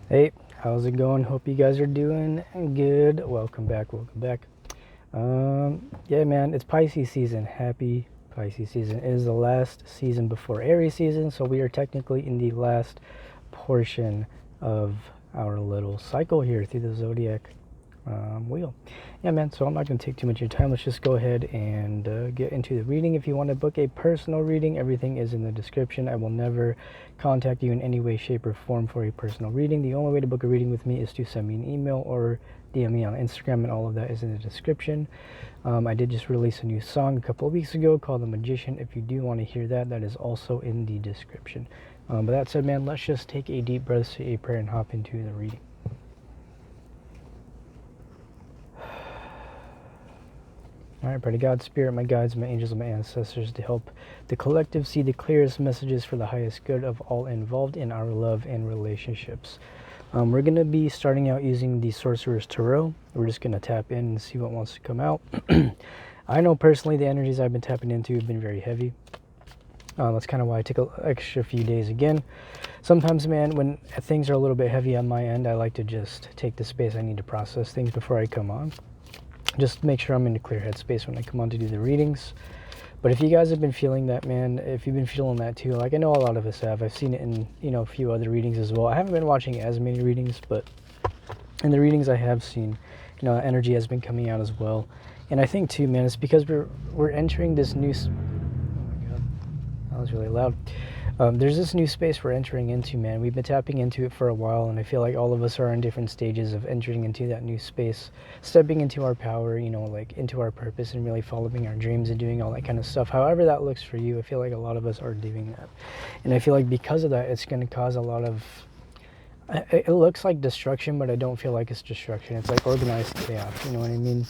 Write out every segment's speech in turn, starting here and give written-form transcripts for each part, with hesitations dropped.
Hey, how's it going? Hope you guys are doing good. Welcome back. Yeah, man, it's Pisces season. Happy Pisces season. It is the last season before Aries season, so we are technically in the last portion of our little cycle here through the zodiac wheel. Yeah, man, so I'm not going to take too much of your time. Let's just go ahead and get into the reading. If you want to book a personal reading, everything is in the description. I will never contact you in any way, shape, or form for a personal reading. The only way to book a reading with me is to send me an email or DM me on Instagram, and all of that is in the description. I did just release a new song a couple of weeks ago called The Magician. If you do want to hear that, that is also in the description. But that said, man, let's just take a deep breath, say a prayer, and hop into the reading. All right, pray to God, Spirit, my guides, my angels, and my ancestors to help the collective see the clearest messages for the highest good of all involved in our love and relationships. We're going to be starting out using the Sorcerer's Tarot. We're just going to tap in and see what wants to come out. I know personally the energies I've been tapping into have been very heavy. That's kind of why I took an extra few days again. Sometimes, man, when things are a little bit heavy on my end, I like to just take the space I need to process things before I come on. Just make sure I'm in a clear headspace when I come on to do the readings. But if you guys have been feeling that, man, if you've been feeling that too, like I know a lot of us have. I've seen it in, a few other readings as well. I haven't been watching as many readings, but in the readings I have seen, energy has been coming out as well. And I think too, man, it's because we're entering this new... Oh my God, that was really loud. There's this new space we're entering into, man. We've been tapping into it for a while, and I feel like all of us are in different stages of entering into that new space, stepping into our power, like into our purpose and really following our dreams and doing all that kind of stuff. However that looks for you, I feel like a lot of us are doing that. And I feel like because of that, it's going to cause a lot of... It looks like destruction, but I don't feel like it's destruction. It's like organized chaos, you know what I mean?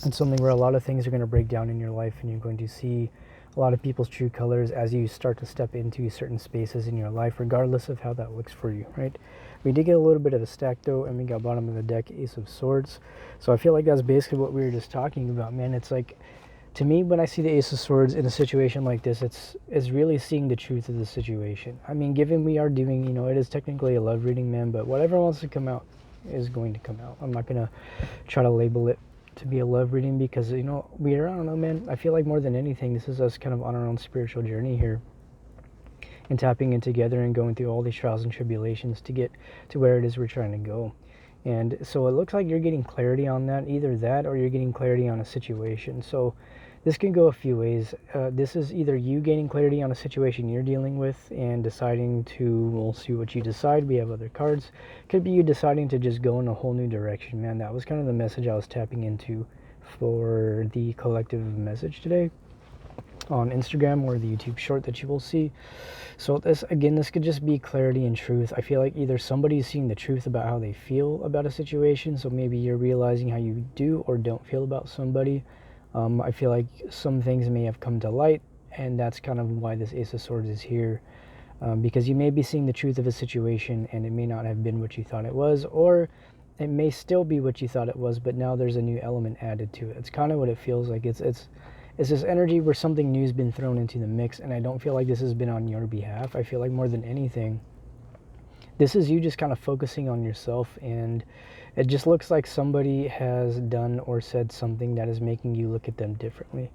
It's something where a lot of things are going to break down in your life, and you're going to see a lot of people's true colors as you start to step into certain spaces in your life, regardless of how that looks for you, right? We did get a little bit of a stack though, and we got bottom of the deck, Ace of Swords. So I feel like that's basically what we were just talking about, man. It's like, to me, when I see the Ace of Swords in a situation like this, it's really seeing the truth of the situation. I mean, given we are doing, it is technically a love reading, man, but whatever wants to come out is going to come out. I'm not going to try to label it to be a love reading because, I don't know, man. I feel like more than anything, this is us kind of on our own spiritual journey here and tapping in together and going through all these trials and tribulations to get to where it is we're trying to go. And so it looks like you're getting clarity on that, either that or you're getting clarity on a situation. So this can go a few ways. This is either you gaining clarity on a situation you're dealing with and deciding to, we'll see what you decide. We have other cards. Could be you deciding to just go in a whole new direction, man. That was kind of the message I was tapping into for the collective message today on Instagram or the YouTube short that you will see. So this could just be clarity and truth. I feel like either somebody's seeing the truth about how they feel about a situation, so maybe you're realizing how you do or don't feel about somebody. I feel like some things may have come to light, and that's kind of why this Ace of Swords is here. Because you may be seeing the truth of a situation, and it may not have been what you thought it was, or it may still be what you thought it was, but now there's a new element added to it. It's kind of what it feels like. It's this energy where something new's been thrown into the mix, and I don't feel like this has been on your behalf. I feel like more than anything, this is you just kind of focusing on yourself, and it just looks like somebody has done or said something that is making you look at them differently.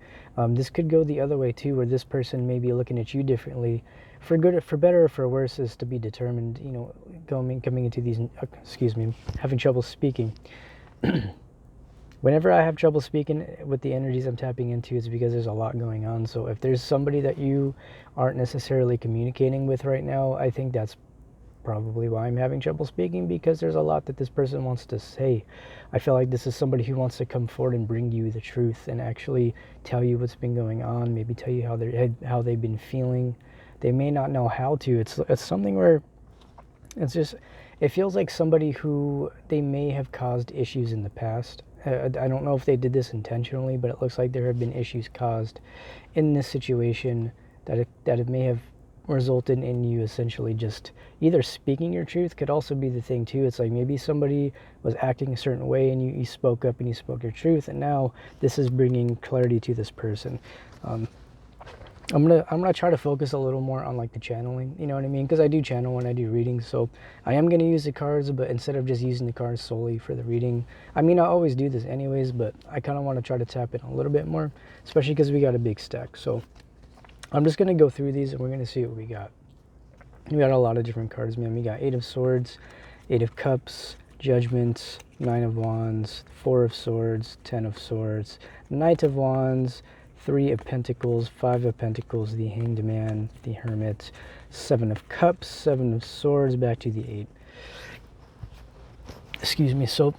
This could go the other way too, where this person may be looking at you differently, for good, for better, or for worse, is to be determined. Coming into these, having trouble speaking. Whenever I have trouble speaking with the energies I'm tapping into, it's because there's a lot going on. So if there's somebody that you aren't necessarily communicating with right now, I think that's probably why I'm having trouble speaking, because there's a lot that this person wants to say. I feel like this is somebody who wants to come forward and bring you the truth and actually tell you what's been going on, maybe tell you how they've been feeling. They may not know how to. It's something where it feels like somebody who they may have caused issues in the past. I don't know if they did this intentionally, but it looks like there have been issues caused in this situation that it may have resulted in you essentially just either speaking your truth. Could also be the thing too. It's like maybe somebody was acting a certain way and you spoke up and you spoke your truth, and now this is bringing clarity to this person. I'm gonna try to focus a little more on like the channeling, you know what I mean? Because I do channel when I do readings, so I am gonna use the cards, but instead of just using the cards solely for the reading, I mean I always do this anyways, but I kind of want to try to tap in a little bit more, especially because we got a big stack. So I'm just gonna go through these and we're gonna see what we got. We got a lot of different cards, man. We got 8 of Swords, 8 of Cups, Judgment, 9 of Wands, 4 of Swords, 10 of Swords, Knight of Wands, 3 of Pentacles, 5 of Pentacles, the Hanged Man, the Hermit, 7 of Cups, 7 of Swords, back to the 8. Excuse me. So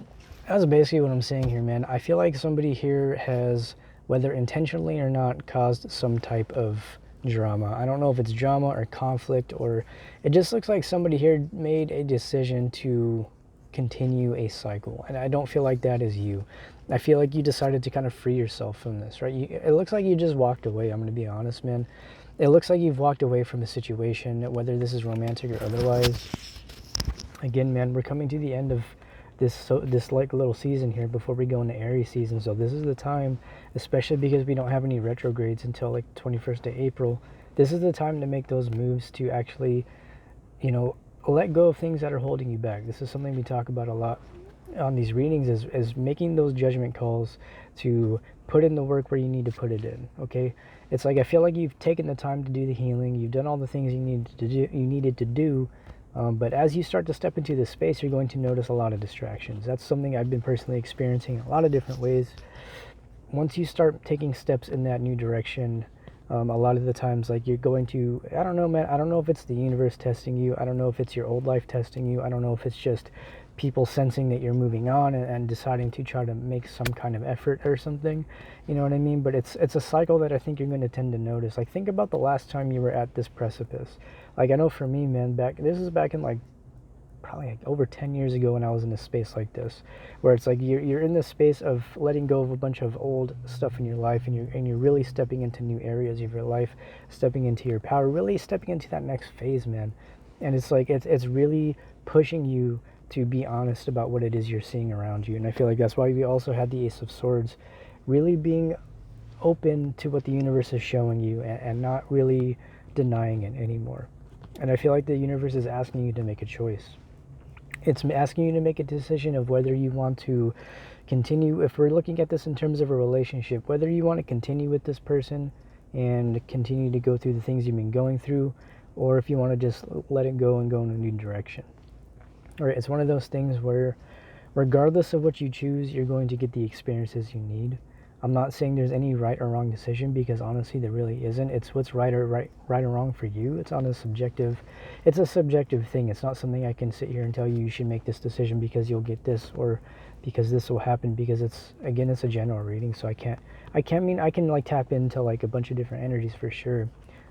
that's basically what I'm saying here, man. I feel like somebody here has, whether intentionally or not, caused some type of drama. I don't know if it's drama or conflict, or it just looks like somebody here made a decision to continue a cycle, and I don't feel like that is you. I feel like you decided to kind of free yourself from this, right? It looks like you just walked away. I'm going to be honest, man. It looks like you've walked away from a situation, whether this is romantic or otherwise. Again, man, we're coming to the end of this like little season here before we go into Aries season, so this is the time, especially because we don't have any retrogrades until like 21st of April. This is the time to make those moves to actually, you know, let go of things that are holding you back. This is something we talk about a lot on these readings, is making those judgment calls to put in the work where you need to put it in. Okay, it's like I feel like you've taken the time to do the healing, you've done all the things you needed to do, but as you start to step into this space, you're going to notice a lot of distractions. That's something I've been personally experiencing in a lot of different ways. Once you start taking steps in that new direction, a lot of the times, like, you're going to, I don't know, man, I don't know if it's the universe testing you, I don't know if it's your old life testing you, I don't know if it's just people sensing that you're moving on and deciding to try to make some kind of effort or something, you know what I mean? But it's a cycle that I think you're going to tend to notice. Like, think about the last time you were at this precipice. Like, I know for me, man, this is back in like probably like over 10 years ago when I was in a space like this, where it's like you're in this space of letting go of a bunch of old stuff in your life, and you're really stepping into new areas of your life, stepping into your power, really stepping into that next phase, man. And it's like it's really pushing you to be honest about what it is you're seeing around you. And I feel like that's why we also had the Ace of Swords, really being open to what the universe is showing you, and not really denying it anymore. And I feel like the universe is asking you to make a choice. It's asking you to make a decision of whether you want to continue, if we're looking at this in terms of a relationship, whether you want to continue with this person and continue to go through the things you've been going through, or if you want to just let it go and go in a new direction. All right, it's one of those things where regardless of what you choose, you're going to get the experiences you need. I'm not saying there's any right or wrong decision, because honestly there really isn't. It's what's right or wrong for you. It's a subjective thing. It's not something I can sit here and tell you you should make this decision because you'll get this, or because this will happen, because it's a general reading, so I can like tap into like a bunch of different energies for sure,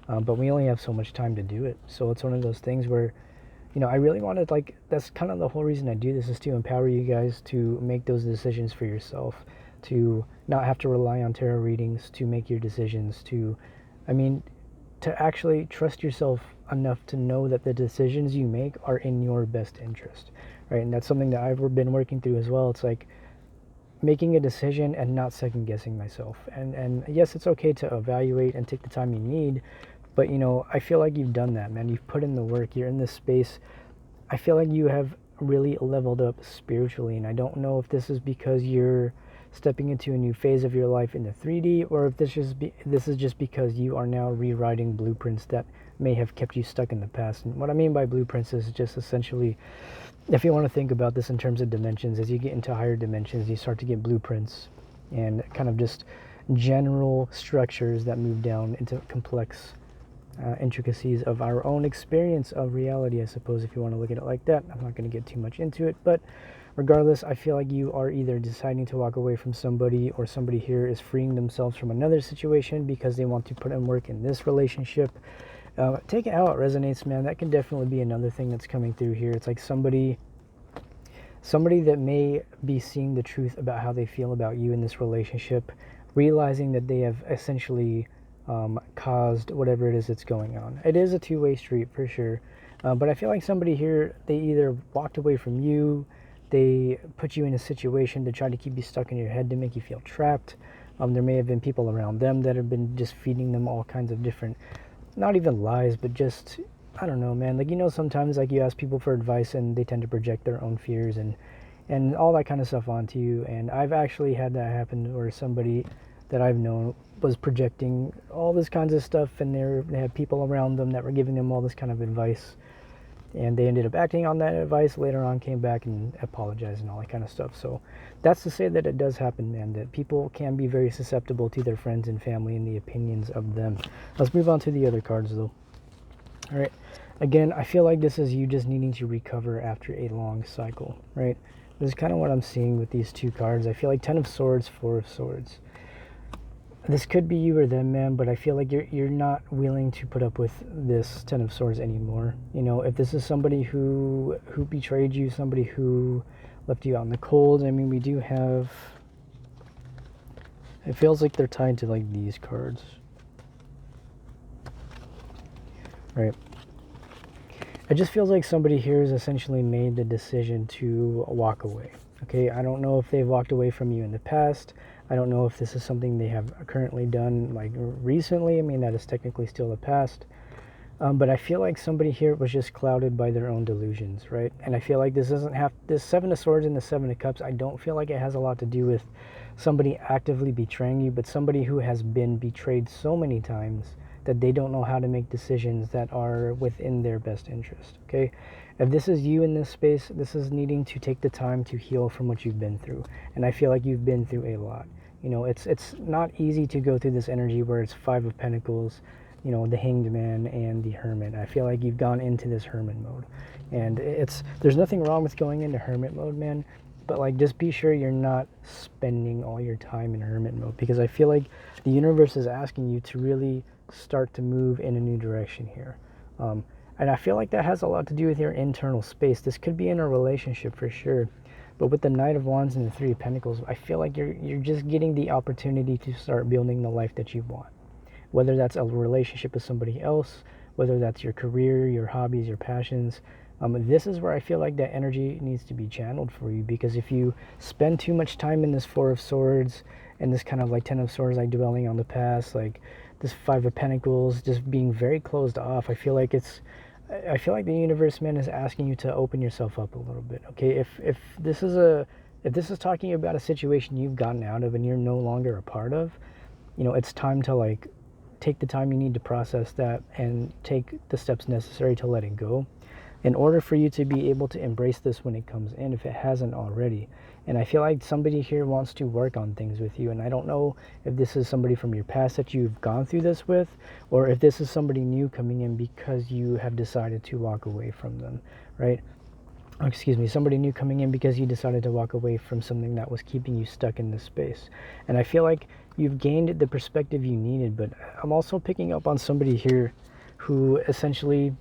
but we only have so much time to do it. So it's one of those things where, you know, I really wanted, like, that's kind of the whole reason I do this, is to empower you guys to make those decisions for yourself, to not have to rely on tarot readings to make your decisions, to actually trust yourself enough to know that the decisions you make are in your best interest, right? And that's something that I've been working through as well. It's like making a decision and not second guessing myself. And yes, it's okay to evaluate and take the time you need, but, you know, I feel like you've done that, man. You've put in the work. You're in this space. I feel like you have really leveled up spiritually, and I don't know if this is because you're stepping into a new phase of your life in the 3D, or if this is just because you are now rewriting blueprints that may have kept you stuck in the past. And what I mean by blueprints is just essentially, if you want to think about this in terms of dimensions, as you get into higher dimensions, you start to get blueprints and kind of just general structures that move down into complex intricacies of our own experience of reality, I suppose, if you want to look at it like that. I'm not going to get too much into it, but regardless, I feel like you are either deciding to walk away from somebody, or somebody here is freeing themselves from another situation because they want to put in work in this relationship. Take it how it resonates, man. That can definitely be another thing that's coming through here. It's like somebody that may be seeing the truth about how they feel about you in this relationship, realizing that they have essentially caused whatever it is that's going on. It is a two-way street for sure, but I feel like somebody here, they either walked away from you, they put you in a situation to try to keep you stuck in your head to make you feel trapped, There may have been people around them that have been just feeding them all kinds of different, not even lies, but just, I don't know, man. Like, sometimes like you ask people for advice and they tend to project their own fears and all that kind of stuff onto you. And I've actually had that happen where somebody that I've known was projecting all this kinds of stuff, and they had people around them that were giving them all this kind of advice, and they ended up acting on that advice, later on came back and apologized and all that kind of stuff. So that's to say that it does happen, man, that people can be very susceptible to their friends and family and the opinions of them. Let's move on to the other cards, though. All right, again, I feel like this is you just needing to recover after a long cycle, right? This is kind of what I'm seeing with these two cards. I feel like 10 of Swords, 4 of Swords. This could be you or them, man, but I feel like you're not willing to put up with this 10 of Swords anymore. If this is somebody who betrayed you, somebody who left you out in the cold, I mean, we do have, it feels like they're tied to like these cards, right? It just feels like somebody here has essentially made the decision to walk away. Okay, I don't know if they've walked away from you in the past. I don't know if this is something they have currently done like recently. I mean, that is technically still the past. But I feel like somebody here was just clouded by their own delusions, right? And I feel like this doesn't have, this 7 of Swords and the 7 of Cups, I don't feel like it has a lot to do with somebody actively betraying you, but somebody who has been betrayed so many times that they don't know how to make decisions that are within their best interest, okay? If this is you in this space, this is needing to take the time to heal from what you've been through. And I feel like you've been through a lot. It's not easy to go through this energy where it's 5 of Pentacles, the Hanged Man and the Hermit. I feel like you've gone into this Hermit mode. And there's nothing wrong with going into Hermit mode, man. But like, just be sure you're not spending all your time in Hermit mode, because I feel like the universe is asking you to really start to move in a new direction here. And I feel like that has a lot to do with your internal space. This could be in a relationship for sure. But with the Knight of Wands and the 3 of Pentacles, I feel like you're just getting the opportunity to start building the life that you want. Whether that's a relationship with somebody else, whether that's your career, your hobbies, your passions. This is where I feel like that energy needs to be channeled for you, because if you spend too much time in this 4 of Swords and this kind of like 10 of Swords, like dwelling on the past, like this 5 of Pentacles, just being very closed off, I feel like the universe, man, is asking you to open yourself up a little bit. Okay, if this is talking about a situation you've gotten out of and you're no longer a part of, it's time to like take the time you need to process that and take the steps necessary to let it go, in order for you to be able to embrace this when it comes in, if it hasn't already. And I feel like somebody here wants to work on things with you, and I don't know if this is somebody from your past that you've gone through this with, or if this is somebody new coming in because you have decided to walk away from them, right? Excuse me, somebody new coming in because you decided to walk away from something that was keeping you stuck in this space. And I feel like you've gained the perspective you needed, but I'm also picking up on somebody here who essentially,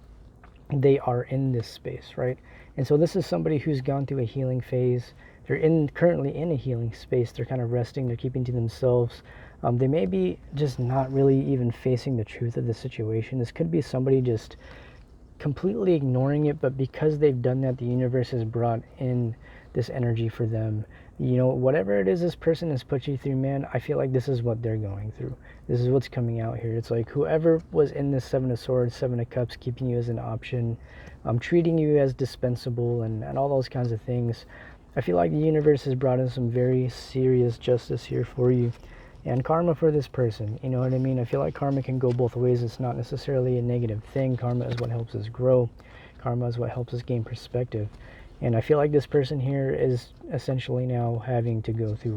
they are in this space, right? And so this is somebody who's gone through a healing phase. They're currently in a healing space. They're kind of resting. They're keeping to themselves. They may be just not really even facing the truth of the situation. This could be somebody just completely ignoring it, but because they've done that, the universe has brought in this energy for them. Whatever it is this person has put you through, man, I feel like this is what they're going through. This is what's coming out here. It's like whoever was in this 7 of Swords, 7 of Cups, keeping you as an option, treating you as dispensable, and all those kinds of things. I feel like the universe has brought in some very serious justice here for you. And karma for this person, you know what I mean? I feel like karma can go both ways. It's not necessarily a negative thing. Karma is what helps us grow. Karma is what helps us gain perspective. And I feel like this person here is essentially now having to go through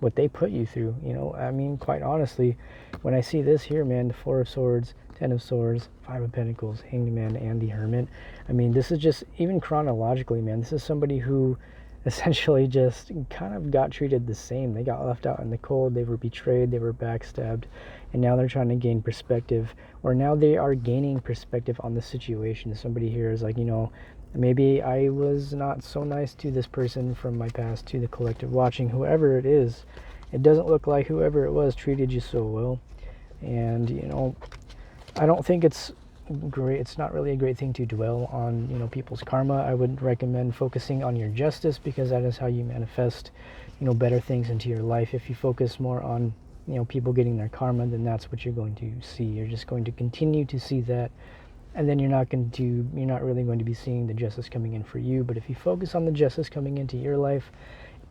what they put you through. I mean, quite honestly, when I see this here, man, the 4 of Swords, 10 of Swords, 5 of Pentacles, Hanged Man, and the Hermit. I mean, this is just, even chronologically, man, this is somebody who essentially just kind of got treated the same. They got left out in the cold, they were betrayed, they were backstabbed, and now they're trying to gain perspective, or now they are gaining perspective on the situation. Somebody here is like, maybe I was not so nice to this person from my past, to the collective watching, whoever it is. It doesn't look like whoever it was treated you so well. And I don't think it's great, it's not really a great thing to dwell on, you know, people's karma. I would recommend focusing on your justice, because that is how you manifest, you know, better things into your life. If you focus more on, you know, people getting their karma, then that's what you're going to see. You're just going to continue to see that, and then you're not really going to be seeing the justice coming in for you. But if you focus on the justice coming into your life,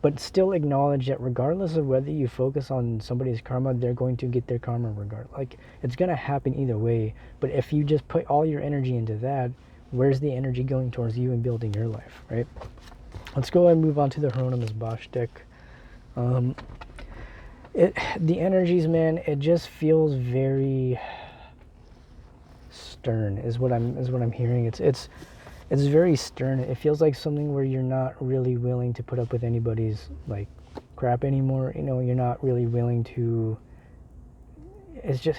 but still acknowledge that regardless of whether you focus on somebody's karma, they're going to get their karma regardless. Like, it's going to happen either way. But if you just put all your energy into that, where's the energy going towards you and building your life, right? Let's go ahead and move on to the Hieronymus Bosch deck. The energies, man, it just feels very stern is what I'm hearing. It's very stern. It feels like something where you're not really willing to put up with anybody's like crap anymore. You know, you're not really willing to. It's just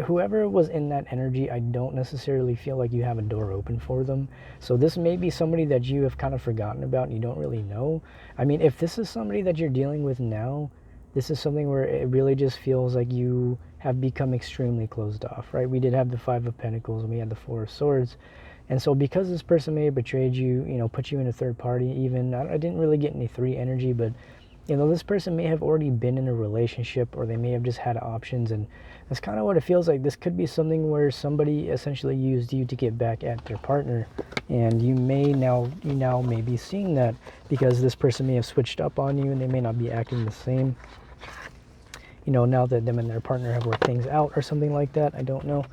whoever was in that energy, I don't necessarily feel like you have a door open for them. So this may be somebody that you have kind of forgotten about and you don't really know. I mean, if this is somebody that you're dealing with now, this is something where it really just feels like you have become extremely closed off, right? We did have the Five of Pentacles and we had the Four of Swords. And so because this person may have betrayed you, you know, put you in a third party even, I didn't really get any 3 energy, but, you know, this person may have already been in a relationship, or they may have just had options, and that's kind of what it feels like. This could be something where somebody essentially used you to get back at their partner, and you now may be seeing that because this person may have switched up on you and they may not be acting the same, you know, now that them and their partner have worked things out or something like that. I don't know.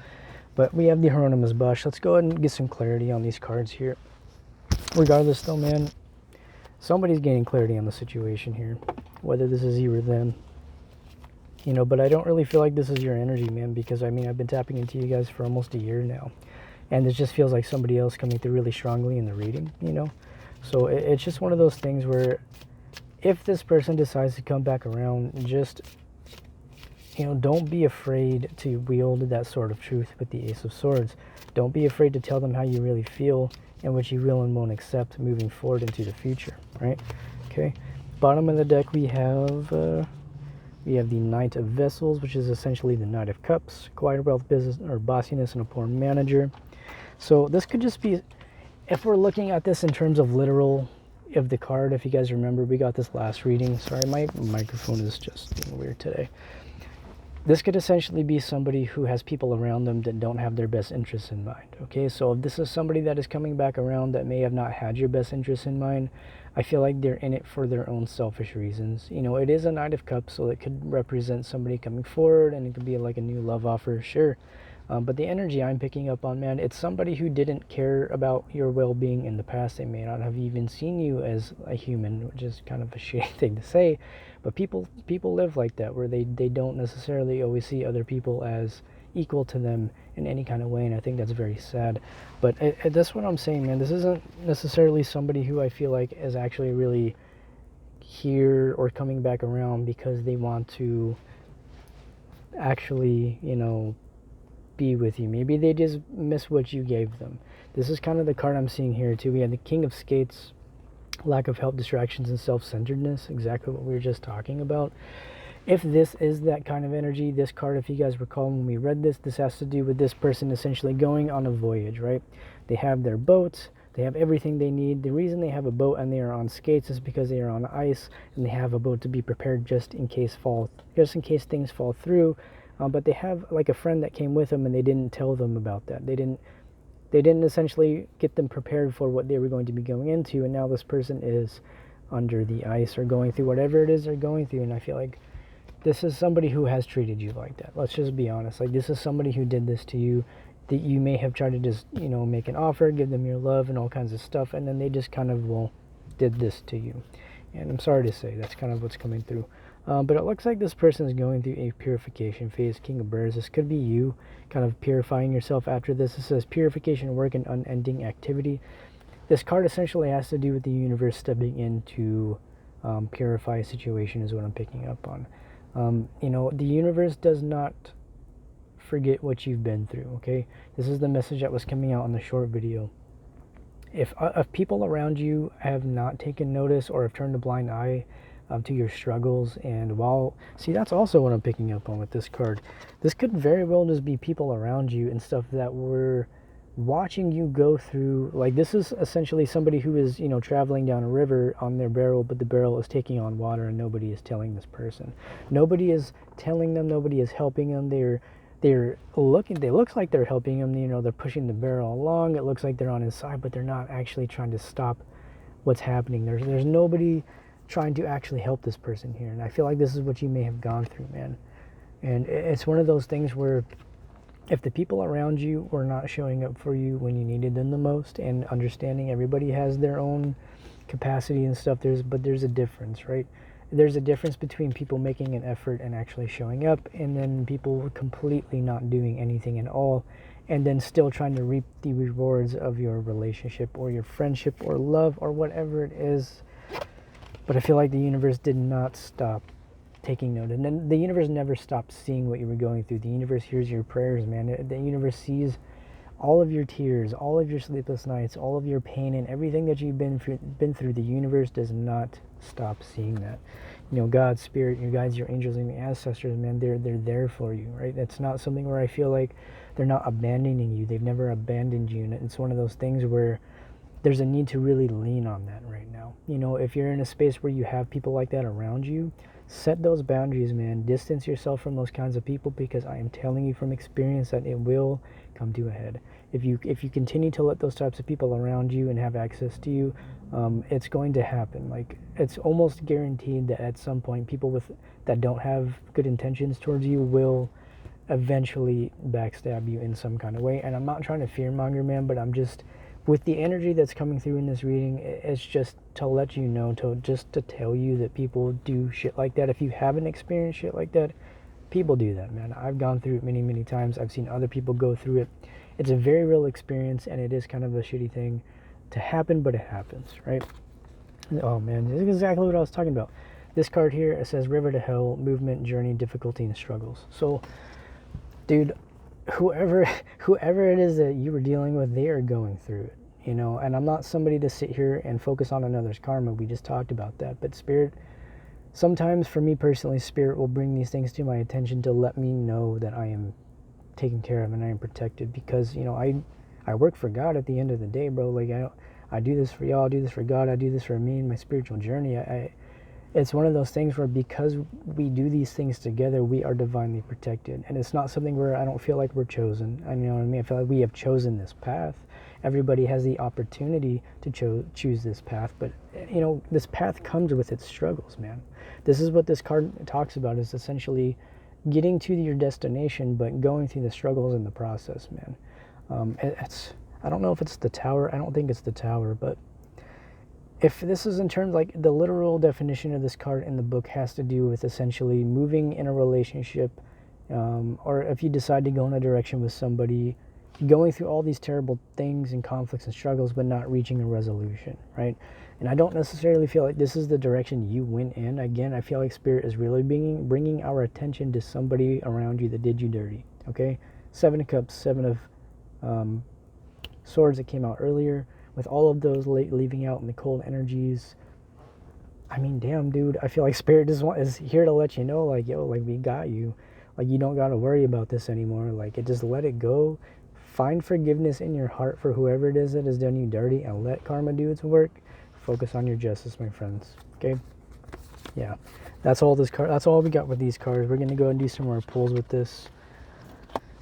But we have the Hieronymus Bosch. Let's go ahead and get some clarity on these cards here. Regardless though, man, somebody's gaining clarity on the situation here, whether this is you or them. You know, but I don't really feel like this is your energy, man, because I mean, I've been tapping into you guys for almost a year now, and it just feels like somebody else coming through really strongly in the reading, you know. So it's just one of those things where if this person decides to come back around, just, you know, don't be afraid to wield that sword of truth with the Ace of Swords. Don't be afraid to tell them how you really feel and what you will and won't accept moving forward into the future, right? Okay. Bottom of the deck, we have the Knight of Vessels, which is essentially the Knight of Cups, quiet wealth, business, or bossiness, and a poor manager. So this could just be, if we're looking at this in terms of literal of the card, if you guys remember, we got this last reading. Sorry, my microphone is just being weird today. This could essentially be somebody who has people around them that don't have their best interests in mind, okay? So if this is somebody that is coming back around that may have not had your best interests in mind, I feel like they're in it for their own selfish reasons. You know, it is a Knight of Cups, so it could represent somebody coming forward, and it could be like a new love offer, sure. But the energy I'm picking up on, man, it's somebody who didn't care about your well-being in the past. They may not have even seen you as a human, which is kind of a shitty thing to say. But people live like that, where they don't necessarily always see other people as equal to them in any kind of way, and I think that's very sad. But that's what I'm saying, man. This isn't necessarily somebody who I feel like is actually really here or coming back around because they want to actually, you know, be with you. Maybe they just miss what you gave them. This is kind of the card I'm seeing here too. We have the King of Skates, lack of help, distractions, and self-centeredness, exactly what we were just talking about. If this is that kind of energy, this card, if you guys recall when we read this, this has to do with this person essentially going on a voyage, right? They have their boats, they have everything they need. The reason they have a boat and they are on skates is because they are on ice, and they have a boat to be prepared just in case things fall through. But they have like a friend that came with them, and they didn't tell them about that. They didn't essentially get them prepared for what they were going to be going into, and now this person is under the ice or going through whatever it is they're going through. And I feel like this is somebody who has treated you like that. Let's just be honest. Like, this is somebody who did this to you, that you may have tried to just, you know, make an offer, give them your love and all kinds of stuff, and then they just kind of, well, did this to you. And I'm sorry to say, that's kind of what's coming through. But it looks like this person is going through a purification phase. King of Birds, this could be you kind of purifying yourself after this. It says purification, work, and unending activity. This card essentially has to do with the universe stepping in to purify a situation is what I'm picking up on. You know, the universe does not forget what you've been through, okay? This is the message that was coming out on the short video. If people around you have not taken notice or have turned a blind eye to your struggles, and see, that's also what I'm picking up on with this card. This could very well just be people around you and stuff that were watching you go through, like, this is essentially somebody who is, you know, traveling down a river on their barrel, but the barrel is taking on water, and nobody is telling this person. Nobody is telling them, nobody is helping them. They're looking, they look like they're helping him, you know, they're pushing the barrel along, it looks like they're on his side, but they're not actually trying to stop what's happening. There's nobody trying to actually help this person here, and I feel like this is what you may have gone through, man. And it's one of those things where if the people around you were not showing up for you when you needed them the most, and understanding everybody has their own capacity and stuff, there's a difference, right? There's a difference between people making an effort and actually showing up, and then people completely not doing anything at all, and then still trying to reap the rewards of your relationship or your friendship or love or whatever it is. But I feel like the universe did not stop taking note, and then the universe never stopped seeing what you were going through. The universe hears your prayers, man. The universe sees all of your tears, all of your sleepless nights, all of your pain, and everything that you've been through. The universe does not stop seeing that. You know, God, Spirit, your guides, your angels, and your ancestors, man, they're there for you, right? It's not something where I feel like they're not abandoning you. They've never abandoned you, and it's one of those things where there's a need to really lean on that right now. You know, if you're in a space where you have people like that around you, set those boundaries, man. Distance yourself from those kinds of people, because I am telling you from experience that it will come to a head. If you continue to let those types of people around you and have access to you, it's going to happen. Like, it's almost guaranteed that at some point people that don't have good intentions towards you will eventually backstab you in some kind of way. And I'm not trying to fearmonger, man, but I'm just, with the energy that's coming through in this reading, it's just to let you know, to tell you that people do shit like that. If you haven't experienced shit like that, people do that, man. I've gone through it many times. I've seen other people go through it. It's a very real experience, and it is kind of a shitty thing to happen, but it happens, right? Oh man, this is exactly what I was talking about. This card here, it says River to Hell, movement, journey, difficulty, and struggles. So, dude, whoever it is that you were dealing with, they are going through it, you know. And I'm not somebody to sit here and focus on another's karma. We just talked about that. But Spirit, sometimes for me personally, Spirit will bring these things to my attention to let me know that I am taken care of and I am protected, because, you know, I work for God at the end of the day, bro. Like, I do this for y'all, I do this for God, I do this for me and my spiritual journey. It's one of those things where, because we do these things together, we are divinely protected. And it's not something where I don't feel like we're chosen. You know what I mean? I feel like we have chosen this path. Everybody has the opportunity to choose this path, but, you know, this path comes with its struggles, man. This is what this card talks about, is essentially getting to your destination, but going through the struggles in the process, man. I don't know if it's the Tower. I don't think it's the Tower, but if this is in terms, like, the literal definition of this card in the book has to do with essentially moving in a relationship, or if you decide to go in a direction with somebody, going through all these terrible things and conflicts and struggles, but not reaching a resolution, right? And I don't necessarily feel like this is the direction you went in. Again, I feel like Spirit is really bringing our attention to somebody around you that did you dirty, okay? 7 of Cups, 7 of Swords that came out earlier, with all of those leaving out in the cold energies. I mean, damn, dude, I feel like Spirit is here to let you know, like, yo, like, we got you. Like, you don't got to worry about this anymore. Like, just let it go. Find forgiveness in your heart for whoever it is that has done you dirty, and let karma do its work. Focus on your justice, my friends. Okay? Yeah. That's all we got with these cards. We're going to go and do some more pulls with this.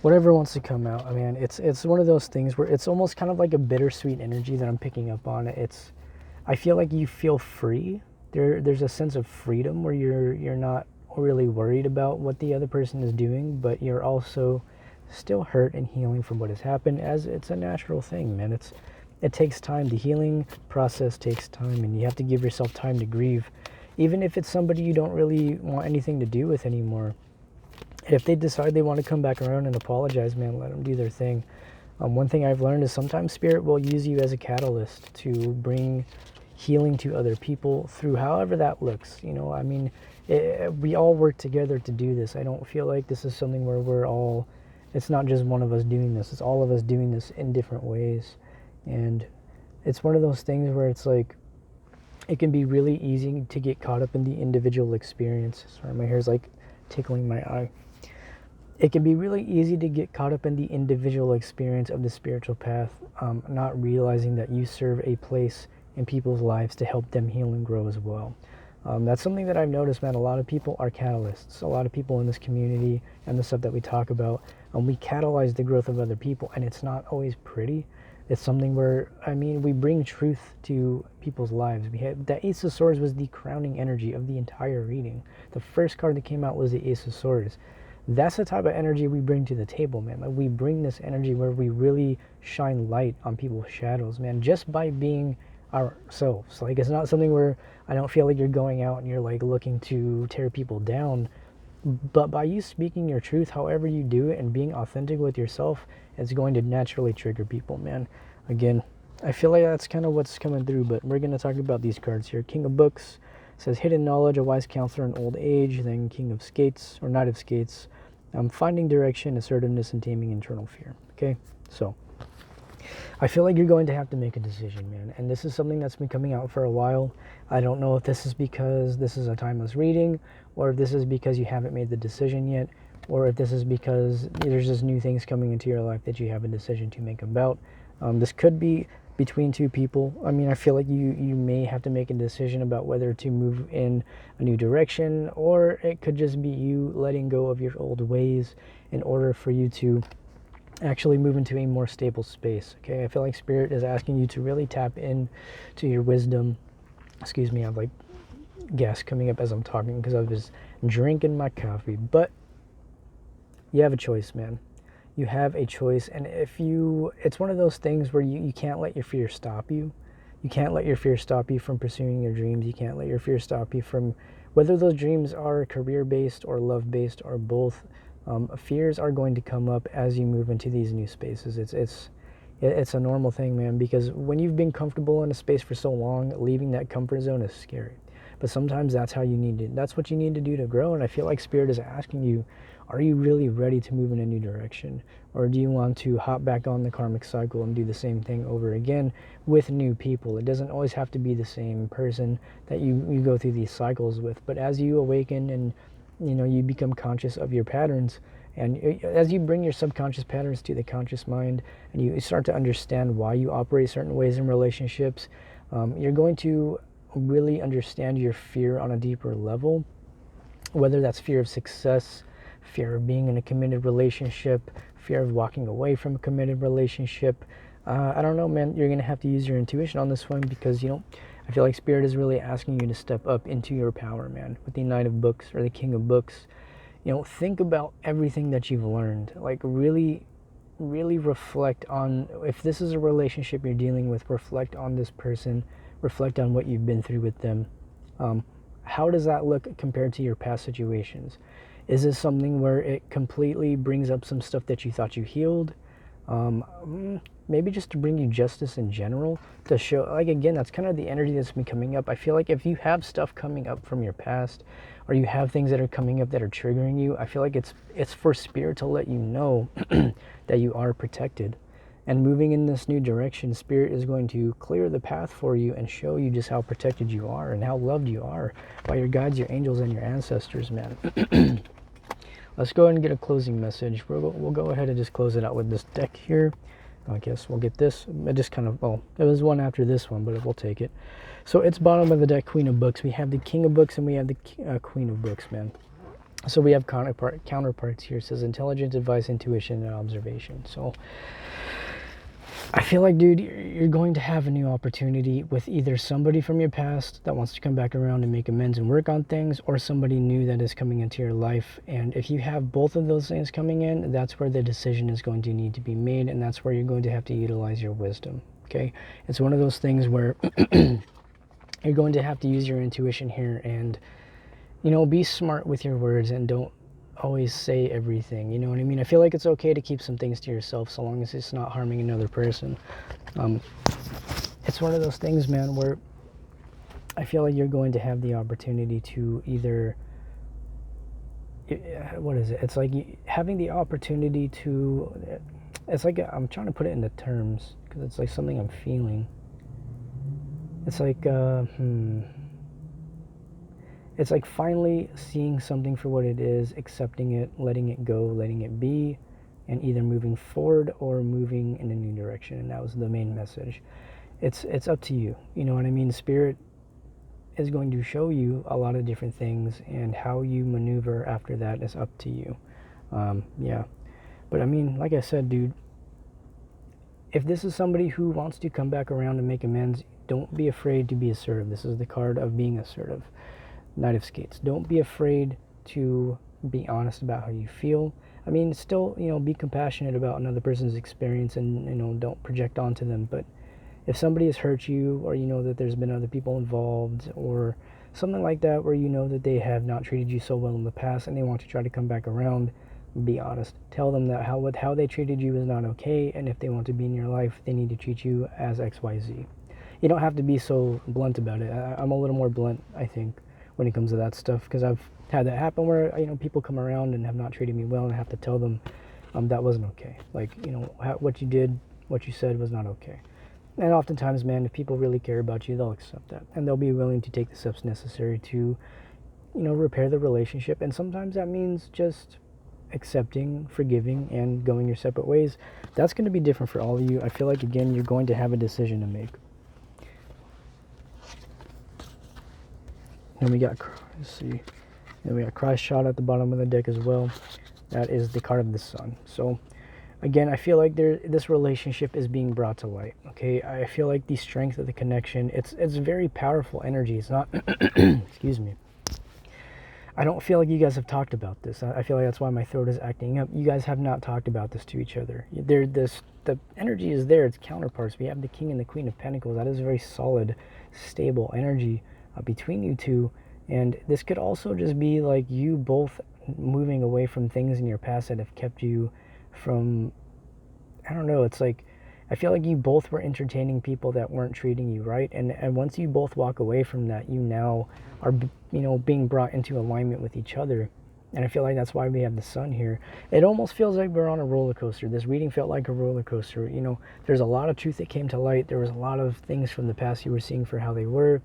Whatever wants to come out. I mean, it's one of those things where it's almost kind of like a bittersweet energy that I'm picking up on. I feel like you feel free. There's a sense of freedom where you're not really worried about what the other person is doing, but you're also still hurt and healing from what has happened, as it's a natural thing, man. It takes time. The healing process takes time, and you have to give yourself time to grieve. Even if it's somebody you don't really want anything to do with anymore, if they decide they want to come back around and apologize, man, let them do their thing. One thing I've learned is sometimes Spirit will use you as a catalyst to bring healing to other people through however that looks. You know, I mean, we all work together to do this. I don't feel like this is something where it's not just one of us doing this. It's all of us doing this in different ways. And it's one of those things where it's like, it can be really easy to get caught up in the individual experience. Sorry, my hair's like tickling my eye. it can be really easy to get caught up in the individual experience of the spiritual path, not realizing that you serve a place in people's lives to help them heal and grow as well. That's something that I've noticed, man. A lot of people are catalysts. A lot of people in this community and the stuff that we talk about, we catalyze the growth of other people, and it's not always pretty. It's something where, I mean, we bring truth to people's lives. The Ace of Swords was the crowning energy of the entire reading. The first card that came out was the Ace of Swords. That's the type of energy we bring to the table, man. Like, we bring this energy where we really shine light on people's shadows, man, just by being ourselves. Like, it's not something where I don't feel like you're going out and you're like looking to tear people down, but by you speaking your truth, however you do it, and being authentic with yourself, it's going to naturally trigger people, man. Again, I feel like that's kind of what's coming through, but we're going to talk about these cards here. King of Books says hidden knowledge, a wise counselor in old age. Then King of Skates, or Knight of Skates, finding direction, assertiveness, and taming internal fear. Okay, so I feel like you're going to have to make a decision, man. And this is something that's been coming out for a while. I don't know if this is because this is a timeless reading, or if this is because you haven't made the decision yet, or if this is because there's just new things coming into your life that you have a decision to make about. This could be between two people. I mean, I feel like you may have to make a decision about whether to move in a new direction, or it could just be you letting go of your old ways in order for you to actually move into a more stable space. Okay, I feel like Spirit is asking you to really tap in to your wisdom. Excuse me, I have like gas coming up as I'm talking because I was drinking my coffee. But you have a choice, man. You have a choice, and it's one of those things where you can't let your fear stop you. You can't let your fear stop you from pursuing your dreams. You can't let your fear stop you from, whether those dreams are career-based or love-based or both. Fears are going to come up as you move into these new spaces. It's a normal thing, man, because when you've been comfortable in a space for so long, leaving that comfort zone is scary. But sometimes that's what you need to do to grow. And I feel like Spirit is asking you, are you really ready to move in a new direction? Or do you want to hop back on the karmic cycle and do the same thing over again with new people? It doesn't always have to be the same person that you go through these cycles with. But as you awaken and you become conscious of your patterns, and as you bring your subconscious patterns to the conscious mind, and you start to understand why you operate certain ways in relationships, you're going to really understand your fear on a deeper level, whether that's fear of success, fear of being in a committed relationship, fear of walking away from a committed relationship. I don't know, man. You're going to have to use your intuition on this one, because, I feel like Spirit is really asking you to step up into your power, man. With the Knight of Books, or the King of Books, think about everything that you've learned. Like, really, really reflect on, if this is a relationship you're dealing with, reflect on this person, reflect on what you've been through with them. How does that look compared to your past situations? Is this something where it completely brings up some stuff that you thought you healed? Maybe just to bring you justice in general, to show, like, again, that's kind of the energy that's been coming up. I feel like if you have stuff coming up from your past, or you have things that are coming up that are triggering you, I feel like it's for Spirit to let you know that you are protected. And moving in this new direction, Spirit is going to clear the path for you and show you just how protected you are and how loved you are by your guides, your angels, and your ancestors, man. Let's go ahead and get a closing message. We'll go ahead and just close it out with this deck here. I guess we'll get this. It just kind of, it was one after this one, but we'll take it. So it's bottom of the deck, Queen of Books. We have the King of Books and we have the Queen of Books, man. So we have counterparts here. It says intelligence, advice, intuition, and observation. So I feel like, dude, you're going to have a new opportunity with either somebody from your past that wants to come back around and make amends and work on things, or somebody new that is coming into your life. And if you have both of those things coming in, that's where the decision is going to need to be made, and that's where you're going to have to utilize your wisdom, okay? It's one of those things where you're going to have to use your intuition here and, be smart with your words, and don't always say everything, you know what I mean? I feel like it's okay to keep some things to yourself so long as it's not harming another person. It's one of those things, man, where I feel like you're going to have the opportunity to either, what is it? It's like having the opportunity to, it's like, I'm trying to put it into terms because it's like something I'm feeling. It's like, it's like finally seeing something for what it is, accepting it, letting it go, letting it be, and either moving forward or moving in a new direction. And that was the main message. It's up to you. You know what I mean? Spirit is going to show you a lot of different things, and how you maneuver after that is up to you. Yeah. But I mean, like I said, dude, if this is somebody who wants to come back around and make amends, don't be afraid to be assertive. This is the card of being assertive. Knight of Skates. Don't be afraid to be honest about how you feel. I mean, still, you know, be compassionate about another person's experience, and, you know, don't project onto them. But if somebody has hurt you, or you know that there's been other people involved, or something like that, where you know that they have not treated you so well in the past and they want to try to come back around, be honest. Tell them that how they treated you is not okay, and if they want to be in your life, they need to treat you as XYZ. You don't have to be so blunt about it. I'm a little more blunt, I think, when it comes to that stuff, because I've had that happen where, you know, people come around and have not treated me well, and I have to tell them that wasn't okay. Like, you know, what you did, what you said was not okay. And oftentimes, man, if people really care about you, they'll accept that, and they'll be willing to take the steps necessary to, you know, repair the relationship. And sometimes that means just accepting, forgiving, and going your separate ways. That's going to be different for all of you. I feel like, again, you're going to have a decision to make. And we got, let's see, and we got Christ shot at the bottom of the deck as well. That is the card of the Sun. So again, I feel like this relationship is being brought to light. Okay, I feel like the strength of the connection, it's very powerful energy. It's not excuse me, I don't feel like you guys have talked about this. I feel like that's why my throat is acting up. You guys have not talked about this to each other. The energy is there. It's counterparts. We have the King and the Queen of Pentacles. That is a very solid, stable energy between you two. And this could also just be like you both moving away from things in your past that have kept you from, I don't know, it's like, I feel like you both were entertaining people that weren't treating you right, and once you both walk away from that, you now are, you know, being brought into alignment with each other. And I feel like that's why we have the Sun here. It almost feels like we're on a roller coaster. This reading felt like a roller coaster. You know, there's a lot of truth that came to light. There was a lot of things from the past you were seeing for how they were.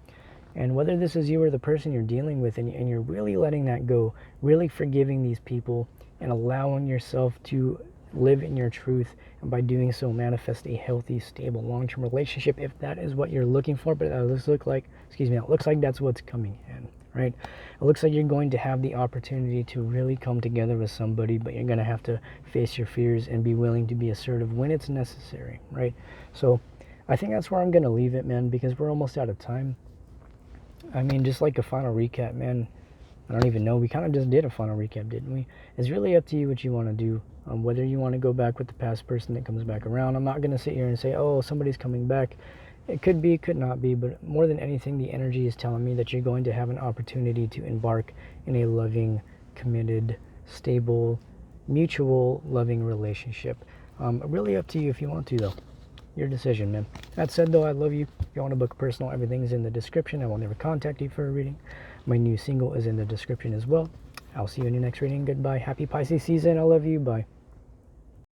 And whether this is you or the person you're dealing with, and you're really letting that go, really forgiving these people, and allowing yourself to live in your truth, and by doing so manifest a healthy, stable, long-term relationship, if that is what you're looking for. But it looks like, it looks like that's what's coming in, right? It looks like you're going to have the opportunity to really come together with somebody, but you're going to have to face your fears and be willing to be assertive when it's necessary, right? So I think that's where I'm going to leave it, man, because we're almost out of time. I mean, just like a final recap, man, I don't even know. We kind of just did a final recap, didn't we? It's really up to you what you want to do. Whether you want to go back with the past person that comes back around. I'm not going to sit here and say, oh, somebody's coming back. It could be, could not be. But more than anything, the energy is telling me that you're going to have an opportunity to embark in a loving, committed, stable, mutual, loving relationship. Really up to you if you want to, though. Your decision, man. That said, though, I love you. If you want to book a personal, everything's in the description. I will never contact you for a reading. My new single is in the description as well. I'll see you in your next reading. Goodbye. Happy Pisces season. I love you. Bye.